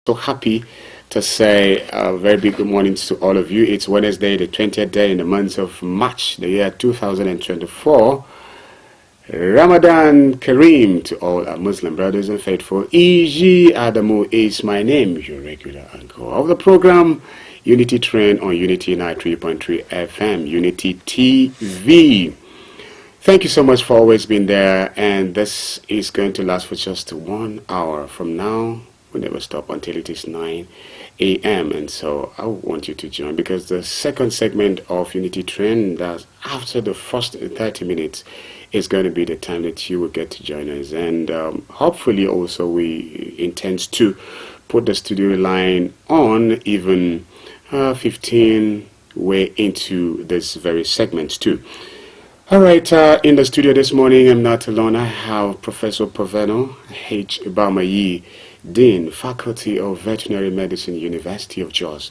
So happy to say a very big good morning to all of you. It's Wednesday, the 20th day in the month of March, the year 2024. Ramadan Kareem to all our Muslim brothers and faithful. E.G. Adamu is my name, your regular anchor of the program, Unity Train on Unity 93.3 FM, Unity TV. Thank you so much for always being there, and this is going to last for just 1 hour from now. We never stop until it is 9 a.m. And so I want you to join, because the second segment of Unity Train, that's after the first 30 minutes, is going to be the time that you will get to join us. And hopefully also we intend to put the studio line on even 15 way into this very segment too. All right, in the studio this morning, I'm not alone. I have Professor Paveno H. Bamayi, Dean, Faculty of Veterinary Medicine, University of Jos,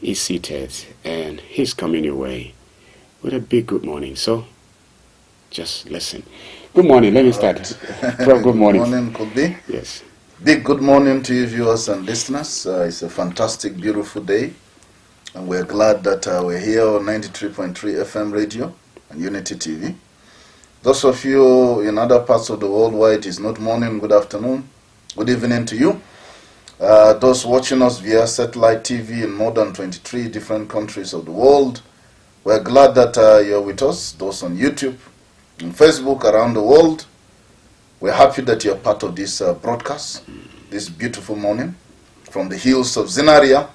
is seated, and he's coming your way with a big good morning. So, just listen. Good morning. Let me start. Prof, good morning. Good morning, Kobe. Yes. Big good morning to you viewers and listeners. It's a fantastic, beautiful day, and we're glad that we're here on 93.3 FM radio and Unity TV. Those of you in other parts of the world where it is not morning, good afternoon, good evening to you. Those watching us via satellite TV in more than 23 different countries of the world, we're glad that you're with us. Those on YouTube and Facebook around the world, we're happy that you're part of this broadcast this beautiful morning from the hills of ZINARIYA,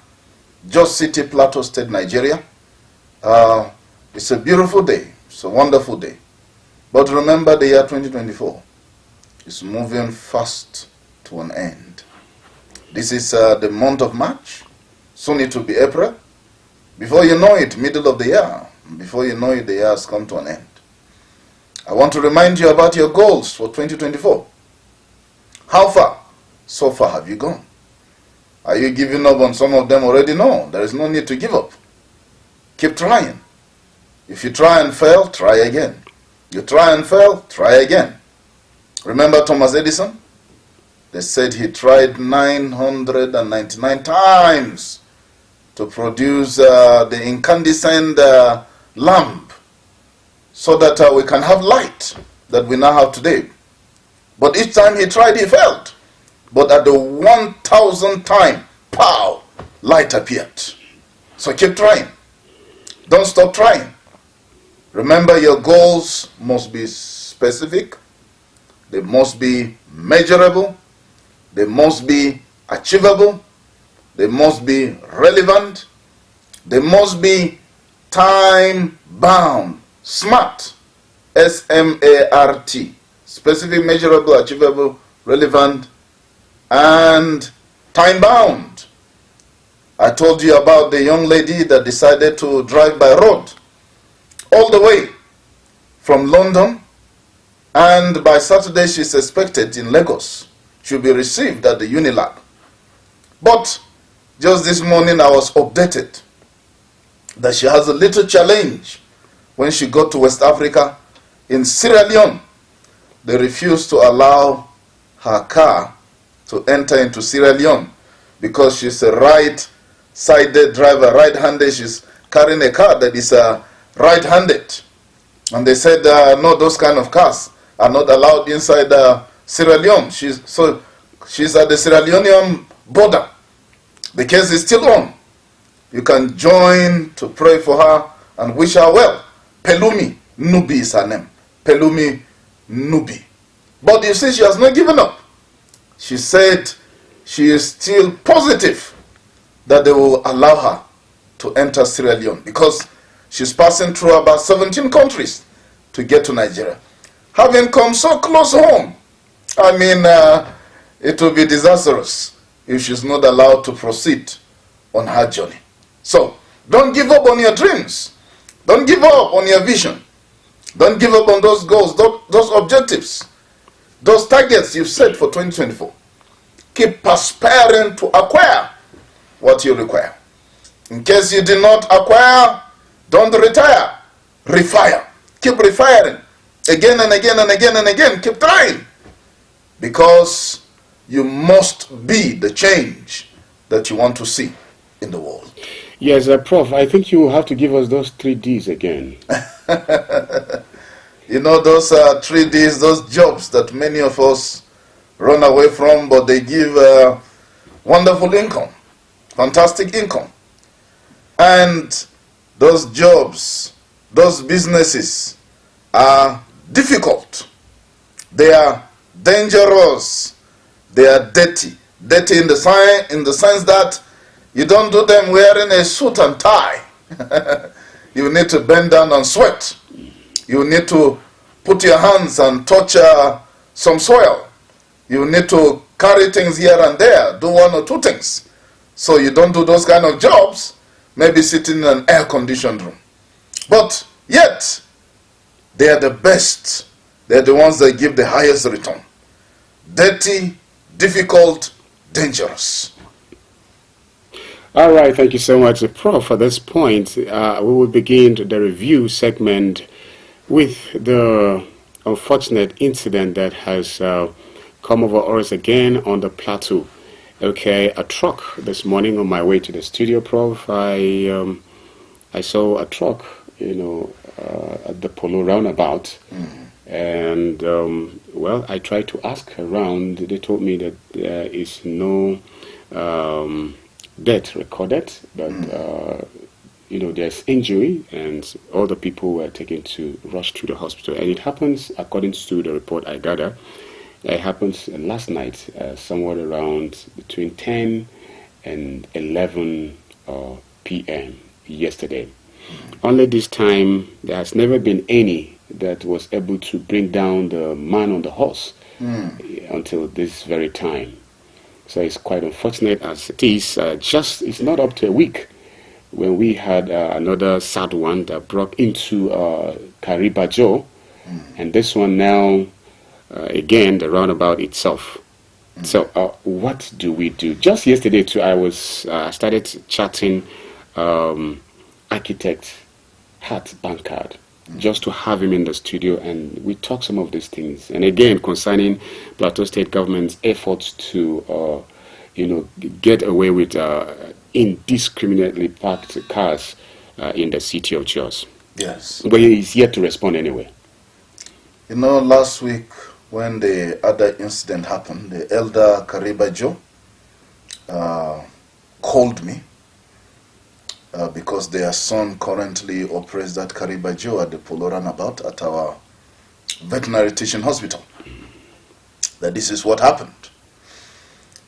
Jos City, Plateau State, Nigeria. It's a beautiful day. It's a wonderful day. But remember, the year 2024 is moving fast to an end. This is the month of March. Soon it will be April. Before you know it, middle of the year. Before you know it, the year has come to an end. I want to remind you about your goals for 2024. How far? So far have you gone? Are you giving up on some of them already? No, there is no need to give up. Keep trying. If you try and fail, try again. You try and fail, try again. Remember Thomas Edison? They said he tried 999 times to produce the incandescent lamp so that we can have light that we now have today. But each time he tried, he failed. But at the 1000th time, pow, light appeared. So keep trying. Don't stop trying. Remember, your goals must be specific, they must be measurable, they must be achievable, they must be relevant, they must be time-bound, SMART, S-M-A-R-T, specific, measurable, achievable, relevant, and time-bound. I told you about the young lady that decided to drive by road all the way from London, and by Saturday she's expected in Lagos. She'll be received at the Unilab. But just this morning I was updated that she has a little challenge when she got to West Africa. In Sierra Leone, they refused to allow her car to enter into Sierra Leone because she's a right-sided driver, right-handed. She's carrying a car that is right-handed. And they said, no, those kind of cars are not allowed inside Sierra Leone. She's at the Sierra Leonean border. The case is still on. You can join to pray for her and wish her well. Pelumi Nubi is her name. Pelumi Nubi. But you see, she has not given up. She said she is still positive that they will allow her to enter Sierra Leone because she's passing through about 17 countries to get to Nigeria. Having come so close home, I mean, it will be disastrous if she's not allowed to proceed on her journey. So, don't give up on your dreams. Don't give up on your vision. Don't give up on those goals, those objectives, those targets you've set for 2024. Keep perspiring to acquire what you require. In case you did not acquire, don't retire. Refire. Keep refiring. Again and again and again and again. Keep trying. Because you must be the change that you want to see in the world? Yes, Prof, I think you will have to give us those 3Ds again. You know, those 3Ds, those jobs that many of us run away from, but they give wonderful income, fantastic income. And those jobs, those businesses are difficult. They are dangerous. They are dirty. Dirty in the sense that you don't do them wearing a suit and tie. You need to bend down and sweat. You need to put your hands and touch some soil. You need to carry things here and there, do one or two things. So you don't do those kind of jobs, maybe sitting in an air-conditioned room. But yet, they are the best. They're the ones that give the highest return. Dirty, difficult, dangerous. All right, thank you so much, Prof. At this point, we will begin the review segment with the unfortunate incident that has come over us again on the plateau. Okay, a truck this morning on my way to the studio, Prof. I saw a truck, at the Polo roundabout. And, well, I tried to ask around. They told me that there is no death recorded, but, there's injury, and all the people were taken to rush to the hospital. And it happens, according to the report I gather, it happened last night, somewhere around between 10 and 11 p.m. yesterday. Only this time, there has never been any that was able to bring down the man on the horse until this very time. So it's quite unfortunate as it is. It's not up to a week when we had another sad one that broke into Karibajo, and this one now, again, the roundabout itself. So what do we do? Just yesterday too, I started chatting architect Hat Bankard, just to have him in the studio, and we talk some of these things. And again, concerning Plateau State government's efforts to, get away with indiscriminately parked cars in the city of Jos. Yes. But he's yet to respond anyway. Last week when the other incident happened, the elder Karibajo called me because their son currently operates that Karibajo at the Polo Runabout at our veterinary teaching hospital. That this is what happened.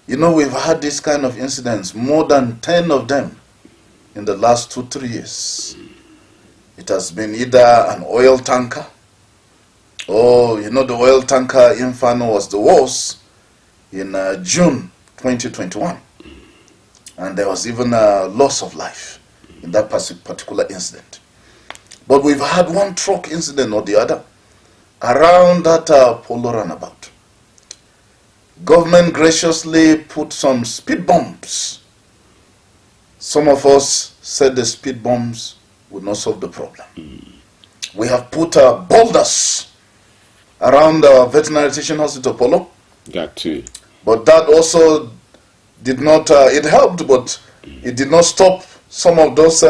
We've had this kind of incidents, more than 10 of them in the last 2-3 years. It has been either an oil tanker, or, the oil tanker inferno was the worst in June 2021. And there was even a loss of life in that particular incident. But we've had one truck incident or the other around that Polo Runabout. Government graciously put some speed bumps. Some of us said the speed bumps would not solve the problem. We have put boulders around the veterinary teaching hospital Polo. That too. But that also did not, it helped, but it did not stop some of those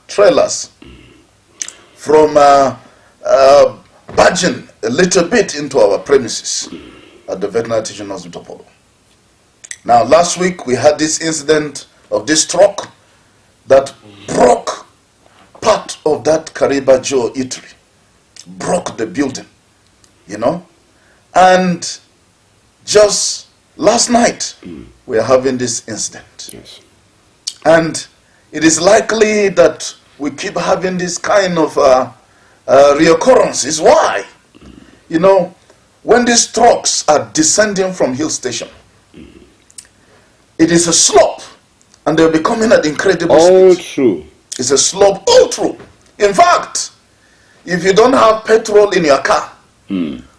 trailers from barging a little bit into our premises at the veterinary teaching hospital Polo. Now, last week we had this incident of this truck that broke part of that Karibajo eatery, broke the building, and just last night we are having this incident. Yes. And it is likely that we keep having this kind of reoccurrences. Why? When these trucks are descending from hill station, it is a slope, and they'll be coming at incredible speed. All true. It's a slope all through. In fact, if you don't have petrol in your car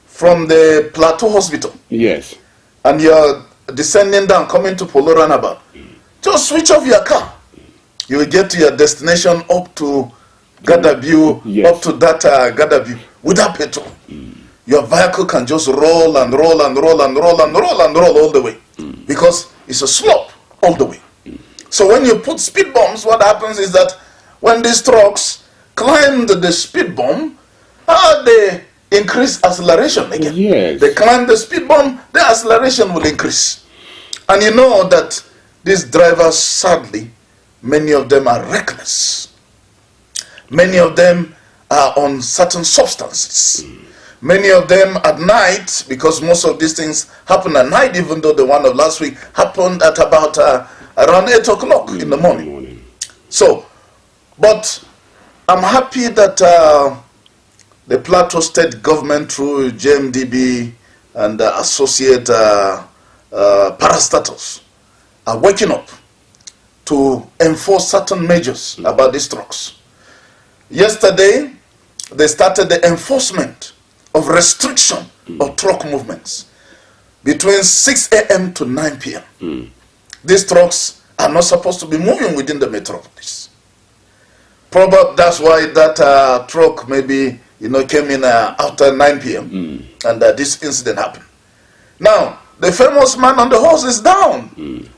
from the Plateau Hospital, yes, and you're descending down, coming to Polo Runabout, just switch off your car. You will get to your destination up to Gadabu, yes, up to that Gadabu without petrol. Your vehicle can just roll and roll and roll and roll and roll and roll all the way because it's a slope all the way. So when you put speed bumps, what happens is that when these trucks climb the speed bump, they increase acceleration again. Yes. They climb the speed bump, the acceleration will increase. And you know that these drivers, sadly, many of them are reckless. Many of them are on certain substances. Many of them at night, because most of these things happen at night, even though the one of last week happened at about around 8 o'clock in the morning. So, but I'm happy that the Plateau State government through JMDB and associate parastatals are waking up to enforce certain measures about these trucks. Yesterday, they started the enforcement of restriction of truck movements between 6 a.m. to 9 p.m. These trucks are not supposed to be moving within the metropolis. Probably that's why that truck maybe came in after 9 p.m. and this incident happened. Now, the famous man on the horse is down.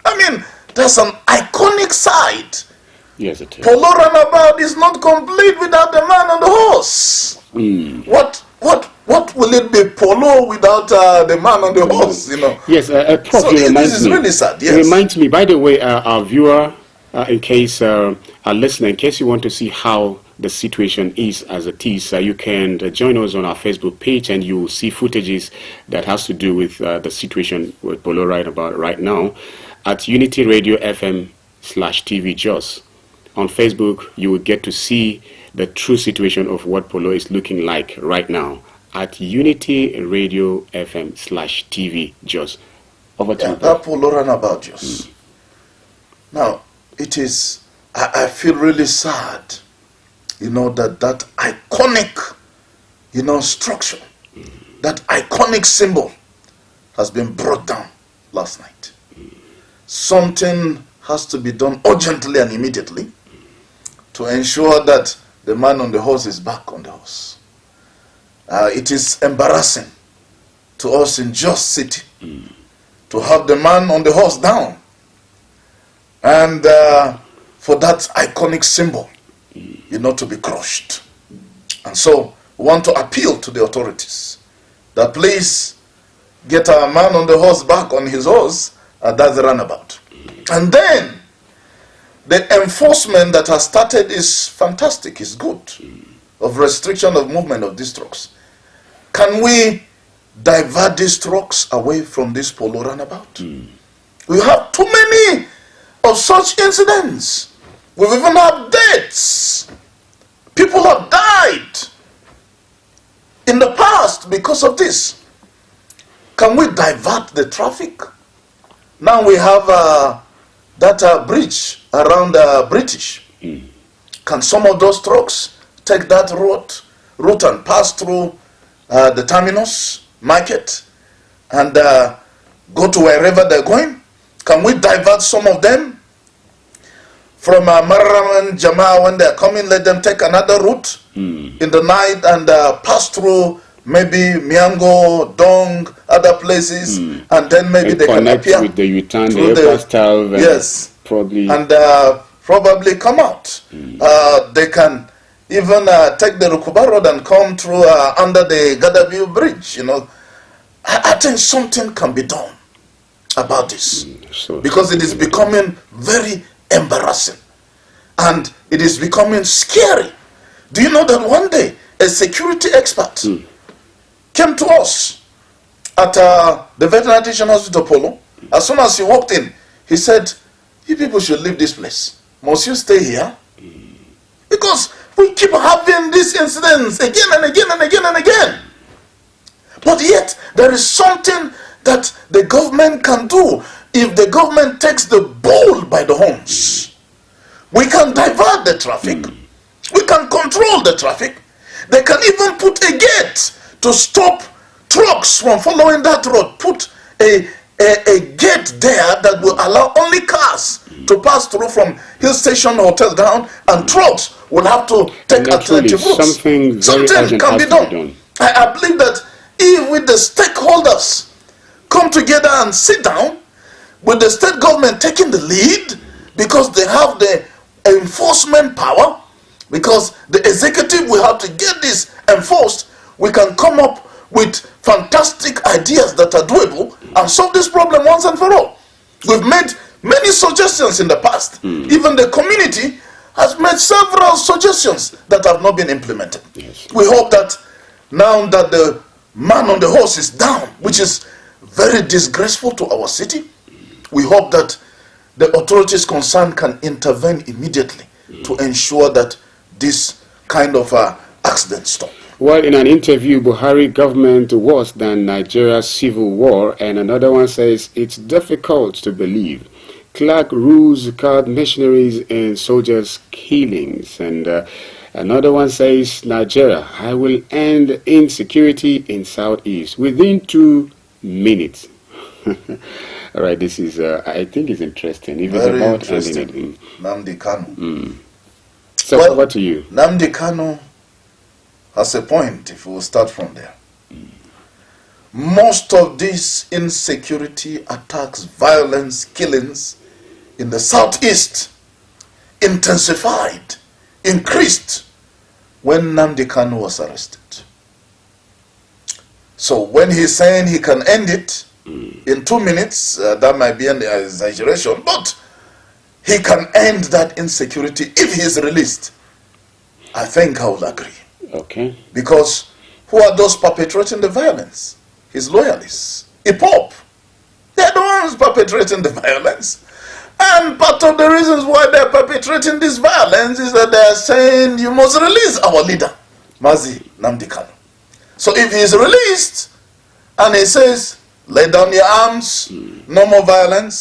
I mean, that's an iconic sight. Yes, it is. Polo runabout is not complete without the man on the horse. What will it be polo without the man on the horse? Yes, Prof, so this is really sad. Yes. It reminds me. By the way, our viewer, in case our listener, in case you want to see how the situation is as it is, you can join us on our Facebook page, and you will see footages that has to do with the situation with polo runabout right now at Unity Radio FM/TV Jos. On Facebook, you will get to see the true situation of what polo is looking like right now at Unity Radio FM/TV Jos. Over to you. That polo runabout Jos. Now, it is, I feel really sad, that iconic, structure, that iconic symbol has been brought down last night. Something has to be done urgently and immediately to ensure that the man on the horse is back on the horse. It is embarrassing to us in Jos City to have the man on the horse down, and for that iconic symbol, to be crushed. And so we want to appeal to the authorities that please get our man on the horse back on his horse at that runabout. And then the enforcement that has started is fantastic, is good, of restriction of movement of these trucks. Can we divert these trucks away from this polo runabout? We have too many of such incidents. We've even had deaths. People have died in the past because of this. Can we divert the traffic? Now we have that bridge around British. Can some of those trucks take that route and pass through the terminus market and go to wherever they're going? Can we divert some of them from Mararam and Jama when they're coming? Let them take another route in the night and pass through maybe Miango, Dong, other places, and then maybe and they can appear with the U-turn, through the yes, probably probably come out. They can even take the Rukuba Road and come through under the Gadabu Bridge. I think something can be done about this because it is becoming very embarrassing and it is becoming scary. Do you know that one day a security expert came to us at the Veterinary Teaching Hospital Polo? As soon as he walked in, he said, "You people should leave this place. Must you stay here?" Because we keep having these incidents again and again and again and again. But yet, there is something that the government can do. If the government takes the bull by the horns, we can divert the traffic. We can control the traffic. They can even put a gate to stop trucks from following that road. Put a gate there that will allow only cars to pass through from Hill Station Hotel down, and trucks will have to take alternative routes. Something can be done. I believe that if with the stakeholders come together and sit down, with the state government taking the lead, because they have the enforcement power, because the executive will have to get this enforced. We can come up with fantastic ideas that are doable and solve this problem once and for all. We've made many suggestions in the past. Even the community has made several suggestions that have not been implemented. Yes. We hope that now that the man on the horse is down, which is very disgraceful to our city, we hope that the authorities concerned can intervene immediately to ensure that this kind of accident stop. Well, in an interview, Buhari government worse than Nigeria's civil war, and another one says it's difficult to believe. Clark rules card missionaries and soldiers' killings, and another one says Nigeria, I will end insecurity in Southeast within 2 minutes. All right, this is, I think it's interesting. Even Very about interesting. ending it. Nnamdi Kanu. So Well, over to you. Nnamdi Kanu has a point if we will start from there. Most of these insecurity attacks, violence, killings in the Southeast intensified, increased when Nnamdi Kanu was arrested. So when he's saying he can end it in 2 minutes, that might be an exaggeration, but he can end that insecurity if he is released. I think I will agree. Okay. Because who are those perpetrating the violence? His loyalists. IPOP. They're the ones perpetrating the violence. And part of the reasons why they're perpetrating this violence is that they're saying you must release our leader, Mazi Nnamdi Kanu. So if he is released and he says, lay down your arms, no more violence,